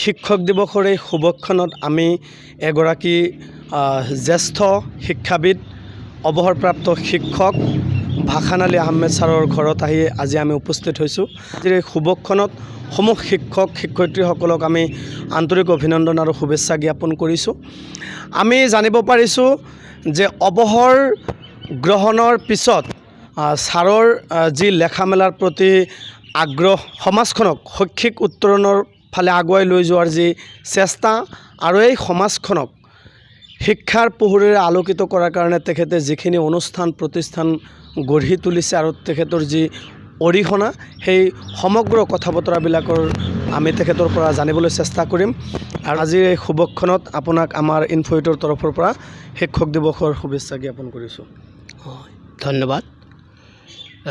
শিক্ষক দিৱসৰ এই শুভক্ষণত আমি এগৰাকী জ্যেষ্ঠ শিক্ষাবিদ অৱসৰপ্ৰাপ্ত শিক্ষক ভাসান আলী আহমেদ ছাৰৰ ঘৰত আহি আজি আমি উপস্থিত হৈছোঁ। আজিৰ এই শুভক্ষণত সমূহ শিক্ষক শিক্ষয়িত্ৰীসকলক আমি আন্তৰিক অভিনন্দন আৰু শুভেচ্ছা জ্ঞাপন কৰিছোঁ। আমি জানিব পাৰিছোঁ যে অৱসৰ গ্ৰহণৰ পিছত ছাৰৰ যি লেখা মেলাৰ প্ৰতি আগ্ৰহ, সমাজখনক শৈক্ষিক উত্তৰণৰ ফালে আগুৱাই লৈ যোৱাৰ যি চেষ্টা আৰু এই সমাজখনক শিক্ষাৰ পোহৰেৰে আলোকিত কৰাৰ কাৰণে তেখেতে যিখিনি অনুষ্ঠান প্ৰতিষ্ঠান গঢ়ি তুলিছে আৰু তেখেতৰ যি অৰিহণা, সেই সমগ্ৰ কথা বতৰাবিলাকৰ আমি তেখেতৰ পৰা জানিবলৈ চেষ্টা কৰিম। আৰু আজিৰ এই শুভক্ষণত আপোনাক আমাৰ ইনফ'ইটৰ তৰফৰ পৰা শিক্ষক দিৱসৰ শুভেচ্ছা জ্ঞাপন কৰিছোঁ। ধন্যবাদ।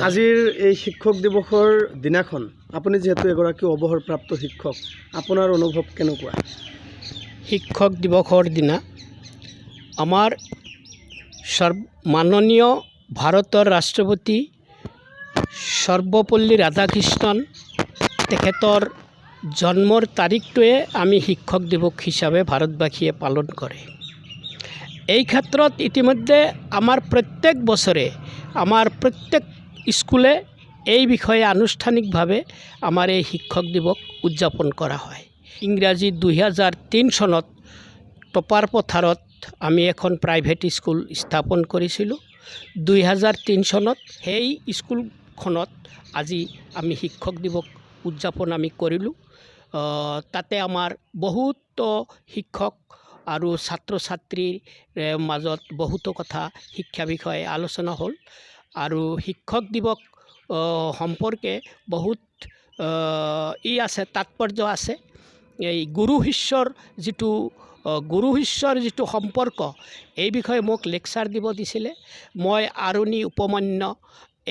আজিৰ এই শিক্ষক দিৱসৰ দিনাখন আপুনি যিহেতু এগৰাকী অৱসৰপ্ৰাপ্ত শিক্ষক, আপোনাৰ অনুভৱ কেনেকুৱা? শিক্ষক দিৱসৰ দিনা আমাৰ মাননীয় ভাৰতৰ ৰাষ্ট্ৰপতি সৰ্বপল্লী ৰাধাকৃষ্ণন তেখেতৰ জন্মৰ তাৰিখটোৱে আমি শিক্ষক দিৱস হিচাপে ভাৰতবাসীয়ে পালন কৰে। এই ক্ষেত্ৰত ইতিমধ্যে আমাৰ প্ৰত্যেক বছৰে আমাৰ প্ৰত্যেক স্কুলে এই বিষয়ে আনুষ্ঠানিকভাৱে আমাৰ এই শিক্ষক দিৱস উদযাপন কৰা হয়। ইংৰাজী 2003 চনত টপাৰ পথাৰত আমি এখন প্ৰাইভেট স্কুল স্থাপন কৰিছিলোঁ। 2003 চনত সেই স্কুলখনত আজি আমি শিক্ষক দিৱস উদযাপন আমি কৰিলোঁ। তাতে আমাৰ বহুতো শিক্ষক আৰু ছাত্ৰ ছাত্ৰীৰ মাজত বহুতো কথা শিক্ষা বিষয়ে আলোচনা হ'ল আৰু শিক্ষক দিৱস সম্পৰ্কে বহুত আছে, তাৎপৰ্য আছে। এই গুৰু শিষ্যৰ যিটো সম্পৰ্ক, এই বিষয়ে মোক লেকচাৰ দিব দিছিলে। মই আৰুণি উপমান্য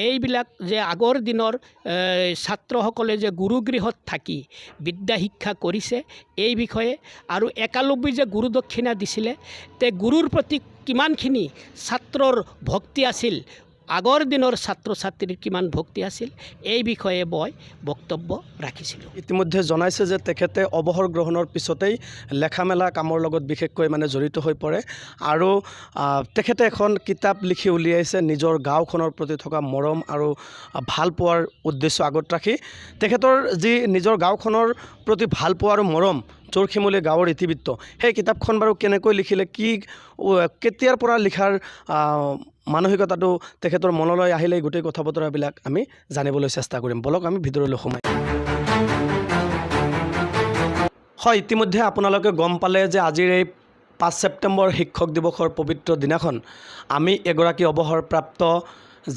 এইবিলাক যে আগৰ দিনৰ ছাত্ৰসকলে যে গুৰুগৃহত থাকি বিদ্যা শিক্ষা কৰিছে এই বিষয়ে, আৰু একালব্বই যে গুৰু দক্ষিণা দিছিলে, তে গুৰুৰ প্ৰতি কিমানখিনি ছাত্ৰৰ ভক্তি আছিল, আগৰ দিনৰ ছাত্ৰ ছাত্ৰীৰ কিমান ভক্তি আছিল, এই বিষয়ে মই বক্তব্য ৰাখিছিলোঁ। ইতিমধ্যে জনাইছে যে তেখেতে অৱসৰ গ্ৰহণৰ পিছতেই লেখা মেলা কামৰ লগত বিশেষকৈ জড়িত হৈ পৰে আৰু তেখেতে এখন কিতাপ লিখি উলিয়াইছে নিজৰ গাঁওখনৰ প্ৰতি থকা মৰম আৰু ভাল পোৱাৰ উদ্দেশ্য আগত ৰাখি। তেখেতৰ যি নিজৰ গাঁওখনৰ প্ৰতি ভাল পোৱা আৰু মৰম, জোৰশিমলী গাঁৱৰ ইতিবৃত্ত, সেই কিতাপখন বাৰু কেনেকৈ লিখিলে, কেতিয়াৰ পৰা লিখাৰ মানসিকতাটো তেখেতৰ মনলৈ আহিলে, গোটেই কথা বতৰাবিলাক আমি জানিবলৈ চেষ্টা কৰিম। বলক আমি ভিতৰলৈ সোমাই। হয়, ইতিমধ্যে আপোনালোকে গম পালে যে আজিৰ এই 5 ছেপ্টেম্বৰ শিক্ষক দিৱসৰ পবিত্ৰ দিনাখন আমি এগৰাকী অৱসৰপ্ৰাপ্ত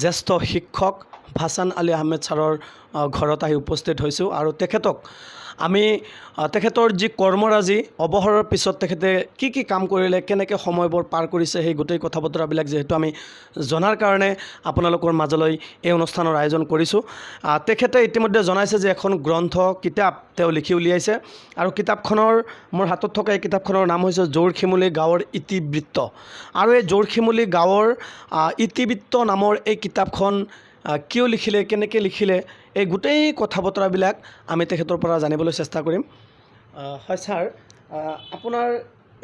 জ্যেষ্ঠ শিক্ষক ভাসান আলী আহমেদ ছাৰৰ ঘৰত আহি উপস্থিত হৈছোঁ আৰু তেখেতৰ যি কৰ্মৰাজি, অৱসৰৰ পিছত তেখেতে কি কাম কৰিলে, কেনেকৈ সময়বোৰ পাৰ কৰিছে, সেই গোটেই কথা বতৰাবিলাক যিহেতু আমি জনাৰ কাৰণে আপোনালোকৰ মাজলৈ এই অনুষ্ঠানৰ আয়োজন কৰিছোঁ। তেখেতে ইতিমধ্যে জনাইছে যে এখন কিতাপ তেওঁ লিখি উলিয়াইছে আৰু কিতাপখনৰ, মোৰ হাতত থকা এই কিতাপখনৰ নাম হৈছে জোৰশিমলী গাঁৱৰ ইতিবৃত্ত। আৰু এই জোৰশিমলী গাঁৱৰ ইতিবৃত্ত নামৰ এই কিতাপখন কিয় লিখিলে, কেনেকৈ লিখিলে, এই গোটেই কথা বতৰাবিলাক আমি তেখেতৰ পৰা জানিবলৈ চেষ্টা কৰিম। হয় ছাৰ, আপোনাৰ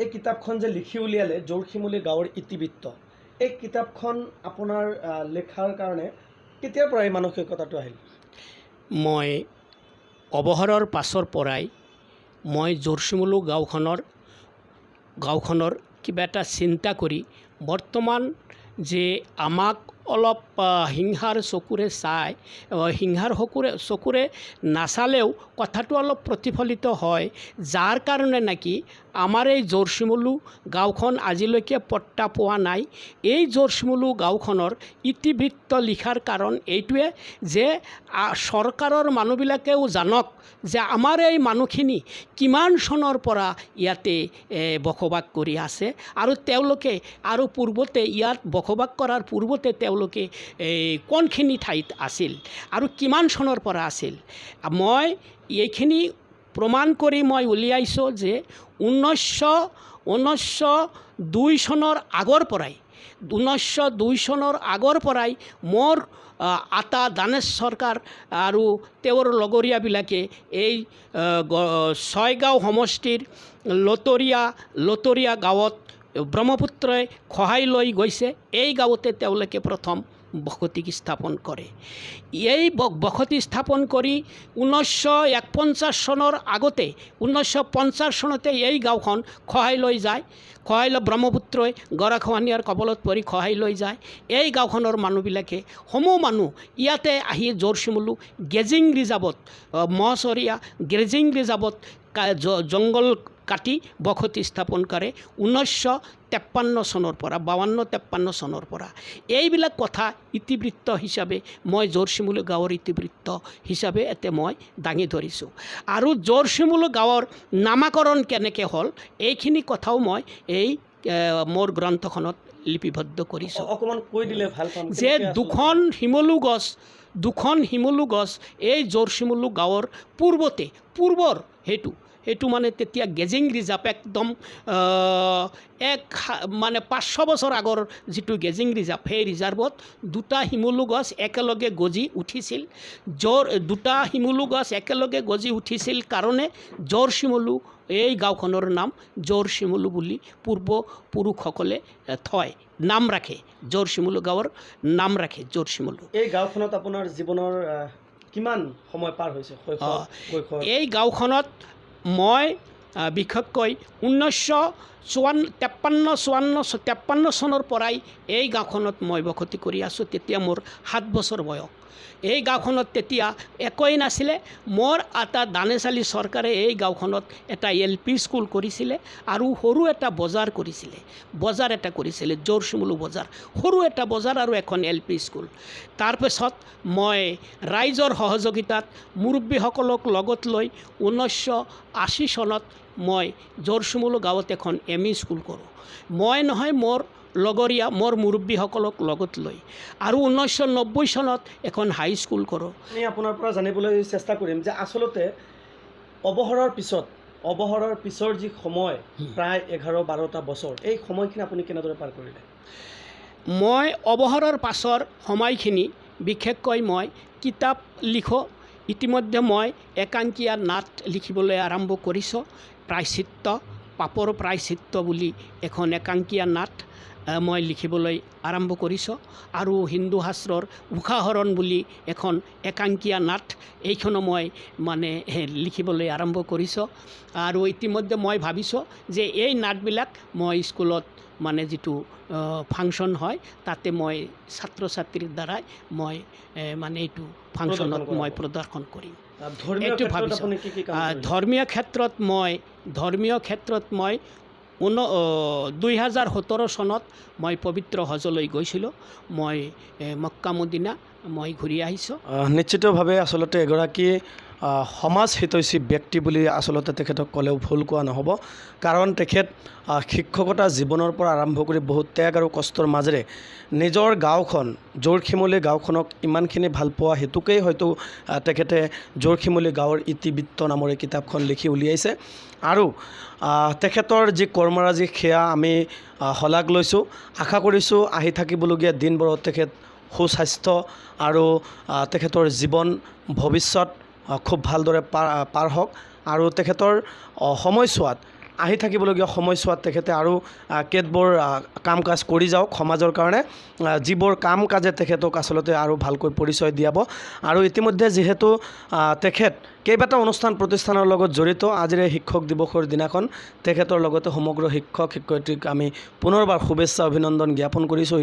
এই কিতাপখন যে লিখি উলিয়ালে জোৰশিমলী গাঁৱৰ ইতিবৃত্ত, এই কিতাপখন আপোনাৰ লিখাৰ কাৰণে কেতিয়াৰ পৰা এই মানসিকতাটো আহিল? মই অৱসৰৰ পাছৰ পৰাই মই জোৰশিমলী গাঁওখনৰ কিবা এটা চিন্তা কৰি, বৰ্তমান যে আমাক অলপ হিংসাৰ চকুৰে নাচালেও কথাটো অলপ প্ৰতিফলিত হয়, যাৰ কাৰণে নেকি আমাৰ এই জোৰশিমলী গাঁওখন আজিলৈকে পট্টা পোৱা নাই। এই জোৰশিমলী গাঁওখনৰ ইতিবৃত্ত লিখাৰ কাৰণ এইটোৱে যে চৰকাৰৰ মানুহবিলাকেও জানক যে আমাৰ এই মানুহখিনি কিমান চনৰ পৰা ইয়াতে বসবাস কৰি আছে আৰু তেওঁলোকে আৰু পূৰ্বতে ইয়াত বসবাস কৰাৰ পূৰ্বতে তেওঁলোকে কোনখিনি ঠাইত আছিল আৰু কিমান চনৰ পৰা আছিল। মই এইখিনি প্ৰমাণ কৰি মই উলিয়াইছোঁ যে 1902 চনৰ আগৰ পৰাই 1902 চনৰ আগৰ পৰাই মোৰ আতা দানেশ সৰকাৰ আৰু তেওঁৰ লগৰীয়াবিলাকে এই ছয়গাঁও সমষ্টিৰ লতৰীয়া গাঁৱত ব্ৰহ্মপুত্ৰই খহাই লৈ গৈছে। এই গাঁৱতে তেওঁলোকে প্ৰথম বসতি স্থাপন কৰে। এই বসতি স্থাপন কৰি 1951 চনৰ আগতে 1950 চনতে এই গাঁওখন খহাই লৈ যায়। ব্ৰহ্মপুত্ৰই গৰাখহনীয়াৰ কবলত পৰি খহাই লৈ যায়। এই গাঁওখনৰ মানুহবিলাকে সমূহ মানুহ ইয়াতে আহি জোৰচিমুলু গেজিং ৰিজাৰ্ভত মহচৰীয়া গেজিং ৰিজাৰ্ভত জংঘল কাটি বসতি স্থাপন কৰে 1953 চনৰ পৰা 52-53 চনৰ পৰা। এইবিলাক কথা ইতিবৃত্ত হিচাপে মই জোৰচিমুলু গাঁৱৰ ইতিবৃত্ত হিচাপে এতে মই দাঙি ধৰিছোঁ। আৰু জোৰচিমুলু গাঁৱৰ নামাকৰণ কেনেকৈ হ'ল এইখিনি কথাও মই এই মোৰ গ্ৰন্থখনত লিপিবদ্ধ কৰিছোঁ। অকণমান কৈ দিলে ভাল পাম যে দুখন শিমলু গছ এই জোৰচিমুলু গাঁৱৰ পূৰ্বৰ সেইটো মানে তেতিয়া গেজিং ৰিজাৰ্ভ একদম মানে 500 বছৰ আগৰ যিটো গেজিং ৰিজাৰ্ভ, সেই ৰিজাৰ্ভত দুটা শিমলু গছ একেলগে গজি উঠিছিল। দুটা শিমলু গছ একেলগে গজি উঠিছিল কাৰণে জোৰচিমুলু এই গাঁওখনৰ নাম জোৰচিমুলু বুলি পূৰ্বপুৰুষসকলে নাম ৰাখে। জোৰচিমুলু গাঁৱৰ নাম ৰাখে জোৰচিমুলু। এই গাঁওখনত আপোনাৰ জীৱনৰ কিমান সময় পাৰ হৈছে? এই গাঁওখনত মই বিশেষকৈ 1953 চনৰ পৰাই এই গাঁওখনত মই বসতি কৰি আছোঁ। তেতিয়া মোৰ 7 বছৰ বয়স। এই গাঁওখনত তেতিয়া একোৱেই নাছিলে। মোৰ আতা দানেশ আলী চৰকাৰে এই গাঁওখনত এটা LP স্কুল কৰিছিলে আৰু সৰু এটা বজাৰ কৰিছিলে জোৰচিমুলু বজাৰ, সৰু এটা বজাৰ আৰু এখন LP স্কুল। তাৰপিছত মই ৰাইজৰ সহযোগিতাত মুৰব্বীসকলক লগত লৈ 1980 চনত মই জোৰচিমুলু গাঁৱত এখন ME স্কুল কৰোঁ। মই নহয়, মোৰ লগৰীয়া মোৰ মুৰব্বীসকলক লগত লৈ। আৰু 1990 চনত এখন হাইস্কুল কৰোঁ। আমি আপোনাৰ পৰা জানিবলৈ চেষ্টা কৰিম যে আচলতে অৱসৰৰ পিছৰ যি সময় প্ৰায় 11-12টা বছৰ, এই সময়খিনি আপুনি কেনেদৰে পাৰ কৰিলে? মই অৱসৰৰ পাছৰ সময়খিনি বিশেষকৈ মই কিতাপ লিখোঁ। ইতিমধ্যে মই একাংকিয়া নাট লিখিবলৈ আৰম্ভ কৰিছোঁ। প্ৰায়চিত্ৰ, পাপৰ প্ৰায়চিত্ৰ বুলি এখন একাংকিয়া নাট মই লিখিবলৈ আৰম্ভ কৰিছোঁ। আৰু হিন্দু শাস্ত্ৰৰ উষাহৰণ বুলি এখন একাংকিয়া নাট, এইখনো মই মানে লিখিবলৈ আৰম্ভ কৰিছোঁ। আৰু ইতিমধ্যে মই ভাবিছোঁ যে এই নাটবিলাক মই স্কুলত মানে যিটো ফাংচন হয় তাতে মই ছাত্ৰ ছাত্ৰীৰ দ্বাৰাই মই মানে এইটো ফাংচনত মই প্ৰদৰ্শন কৰিম এইটো ভাবিছোঁ। ধৰ্মীয় ক্ষেত্ৰত মই 2017 চনত মই পবিত্ৰ হজলৈ গৈছিলোঁ। মই মক্কা মদিনা মই ঘূৰি আহিছোঁ। নিশ্চিতভাৱে আচলতে এগৰাকী সমাজ হিতৈষী ব্যক্তি বুলি আচলতে তেখেতক ক'লেও ভুল কোৱা নহ'ব। কাৰণ তেখেত শিক্ষকতা জীৱনৰ পৰা আৰম্ভ কৰি বহুত ত্যাগ আৰু কষ্টৰ মাজেৰে নিজৰ গাঁওখন জোৰশিমলী গাঁওখনক ইমানখিনি ভাল পোৱা হেতুকেই হয়তো তেখেতে জোৰশিমলী গাঁৱৰ ইতিবৃত্ত নামৰে কিতাপখন লিখি উলিয়াইছে। আৰু তেখেতৰ যি কৰ্মৰাজি সেয়া আমি শলাগ লৈছোঁ। আশা কৰিছোঁ আহি থাকিবলগীয়া দিনবোৰত তেখেত সুস্বাস্থ্য আৰু তেখেতৰ জীৱন ভৱিষ্যত খুব ভালদৰে পাৰ হওক। আৰু তেখেতৰ সময়ছোৱাত আহি থাকিবলগীয়া সময়ছোৱাত তেখেতে আৰু কেতবোৰ কাম কাজ কৰি যাওক সমাজৰ কাৰণে, যিবোৰ কাম কাজে তেখেতক আচলতে আৰু ভালকৈ পৰিচয় দিয়াব। আৰু ইতিমধ্যে যিহেতু তেখেত কেইবাটাও অনুষ্ঠান প্ৰতিষ্ঠানৰ লগত জড়িত, আজিৰে শিক্ষক দিৱসৰ দিনাখন তেখেতৰ লগতে সমগ্ৰ শিক্ষক শিক্ষয়িত্ৰীক আমি পুনৰবাৰ শুভেচ্ছা অভিনন্দন জ্ঞাপন কৰিছোঁ।